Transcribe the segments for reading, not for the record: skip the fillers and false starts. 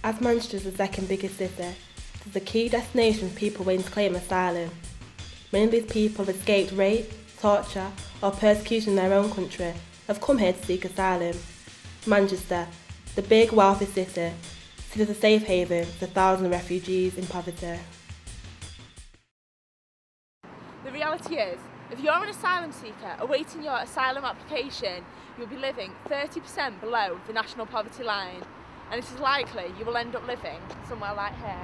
As Manchester is the second biggest city, it is a key destination for people waiting to claim asylum. Many of these people have escaped rape, torture or persecution in their own country have come here to seek asylum. Manchester, the big wealthy city, seen as a safe haven for thousands of refugees in poverty. The reality is, if you're an asylum seeker awaiting your asylum application, you'll be living 30% below the national poverty line, and it is likely you will end up living somewhere like here.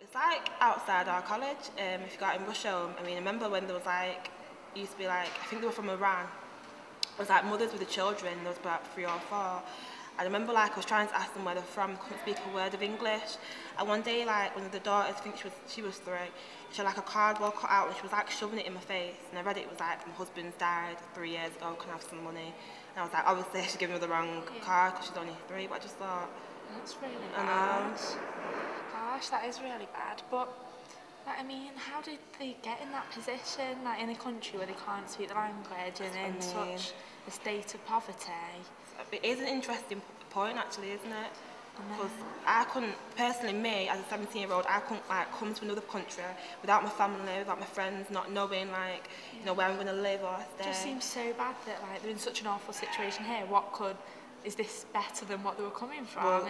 It's like outside our college, if you got in Russia, I remember when there was used to be I think they were from Iran, it was mothers with the children, there was about 3 or 4. I remember I was trying to ask them where they're from, couldn't speak a word of English. And one day one of the daughters, I think she was 3, she had a cardboard cut out and she was shoving it in my face. And I read it was my husband's died 3 years ago, can I have some money? And I was obviously she's giving me the wrong card because she's only 3, but I just thought... That's really bad. Gosh, that is really bad. But, how did they get in that position, in a country where they can't speak the language and in such a state of poverty? It is an interesting point, actually, isn't it? Because I couldn't, personally, me, as a 17-year-old, I couldn't come to another country without my family, without my friends, not knowing where I'm going to live or stay. It just seems so bad that they're in such an awful situation here. Is this better than what they were coming from? Well,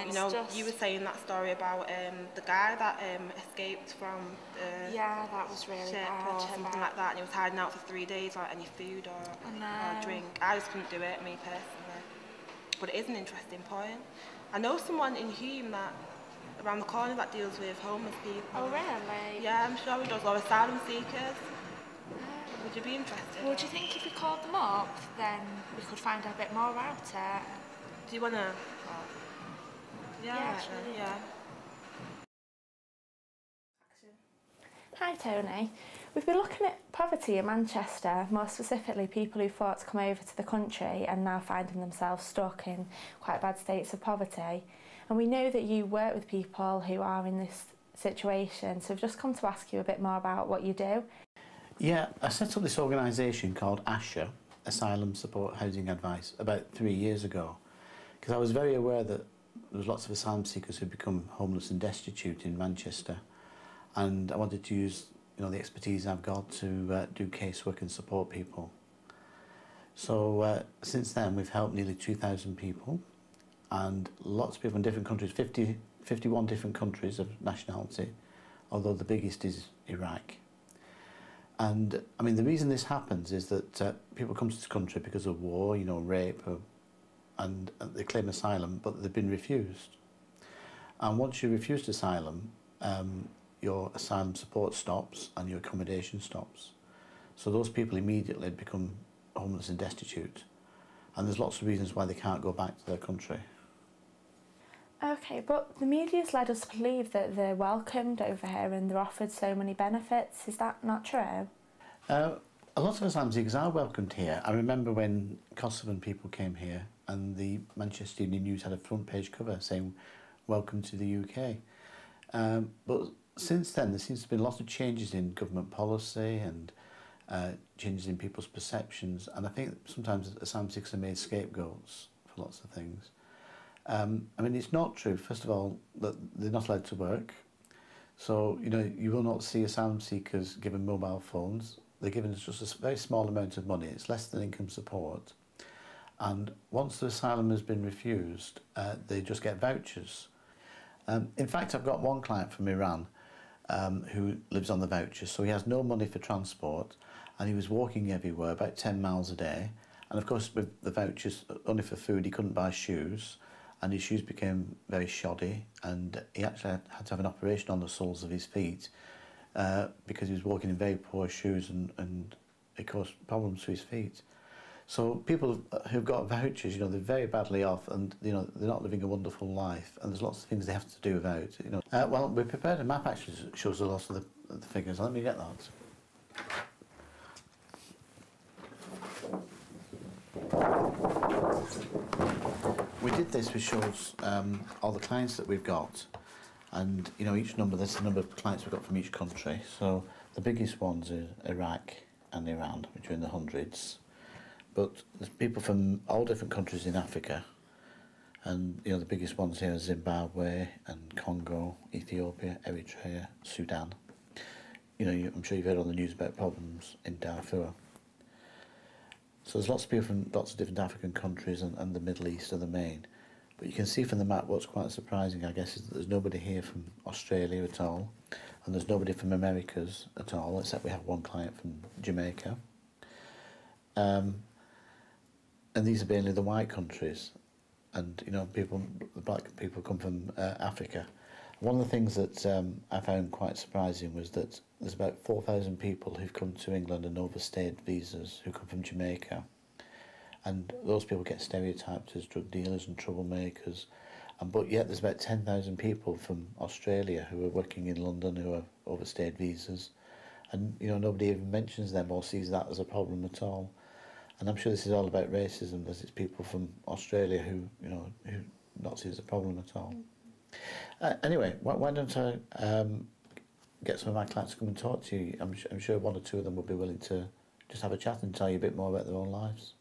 you were saying that story about the guy that escaped from the that was really ship bad, or something like that, and he was hiding out for 3 days without any food or drink. I just couldn't do it, me personally. But it is an interesting point. I know someone in Hume around the corner that deals with homeless people. Oh really? Yeah, I'm sure he does, or asylum seekers. Would you be interested? Well, do you think if we called them up, then we could find out a bit more about it? Do you want to? Yeah. Hi Tony. We've been looking at poverty in Manchester, more specifically people who fought to come over to the country and now finding themselves stuck in quite bad states of poverty. And we know that you work with people who are in this situation, so we've just come to ask you a bit more about what you do. Yeah, I set up this organisation called ASHA, Asylum Support Housing Advice, about 3 years ago, because I was very aware that there was lots of asylum seekers who'd become homeless and destitute in Manchester, and I wanted to use the expertise I've got to do casework and support people. So since then we've helped nearly 2,000 people, and lots of people in different countries, 51 different countries of nationality, although the biggest is Iraq. And the reason this happens is that people come to this country because of war, rape, and they claim asylum, but they've been refused. And once you're refused asylum, your asylum support stops and your accommodation stops. So those people immediately become homeless and destitute. And there's lots of reasons why they can't go back to their country. Okay, but the media's led us to believe that they're welcomed over here and they're offered so many benefits. Is that not true? A lot of asylum seekers are welcomed here. I remember when Kosovan people came here and the Manchester Evening News had a front page cover saying, "Welcome to the UK." But since then, there seems to have been a lot of changes in government policy and changes in people's perceptions, and I think sometimes asylum seekers are made scapegoats for lots of things. It's not true, first of all, that they're not allowed to work. So, you will not see asylum seekers given mobile phones. They're given just a very small amount of money. It's less than income support. And once the asylum has been refused, they just get vouchers. In fact, I've got one client from Iran who lives on the vouchers, so he has no money for transport, and he was walking everywhere, about 10 miles a day. And of course, with the vouchers only for food, he couldn't buy shoes, and his shoes became very shoddy, and he actually had to have an operation on the soles of his feet because he was walking in very poor shoes, and it caused problems to his feet. So people who've got vouchers, they're very badly off, and they're not living a wonderful life, and there's lots of things they have to do without. Well, we prepared a map actually that shows a lot of the figures. Let me get that. we did this, which shows all the clients that we've got, and you know, each number, there's the number of clients we've got from each country. So the biggest ones are Iraq and Iran, which are in the hundreds, but there's people from all different countries in Africa, and you know, the biggest ones here are Zimbabwe and Congo, Ethiopia, Eritrea, Sudan. You know, I'm sure you've heard on the news about problems in Darfur. So there's lots of people from lots of different African countries, and the Middle East are the main. But you can see from the map what's quite surprising, I guess, is that there's nobody here from Australia at all, and there's nobody from Americas at all, except we have one client from Jamaica. And these are mainly the white countries, and you know, people, the black people come from Africa. One of the things that I found quite surprising was that there's about 4,000 people who've come to England and overstayed visas who come from Jamaica. And those people get stereotyped as drug dealers and troublemakers. But yet there's about 10,000 people from Australia who are working in London who have overstayed visas. And you know, nobody even mentions them or sees that as a problem at all. And I'm sure this is all about racism, because it's people from Australia who, you know, who not see it as a problem at all. Anyway, why don't I get some of my clients to come and talk to you? I'm sure one or two of them would be willing to just have a chat and tell you a bit more about their own lives.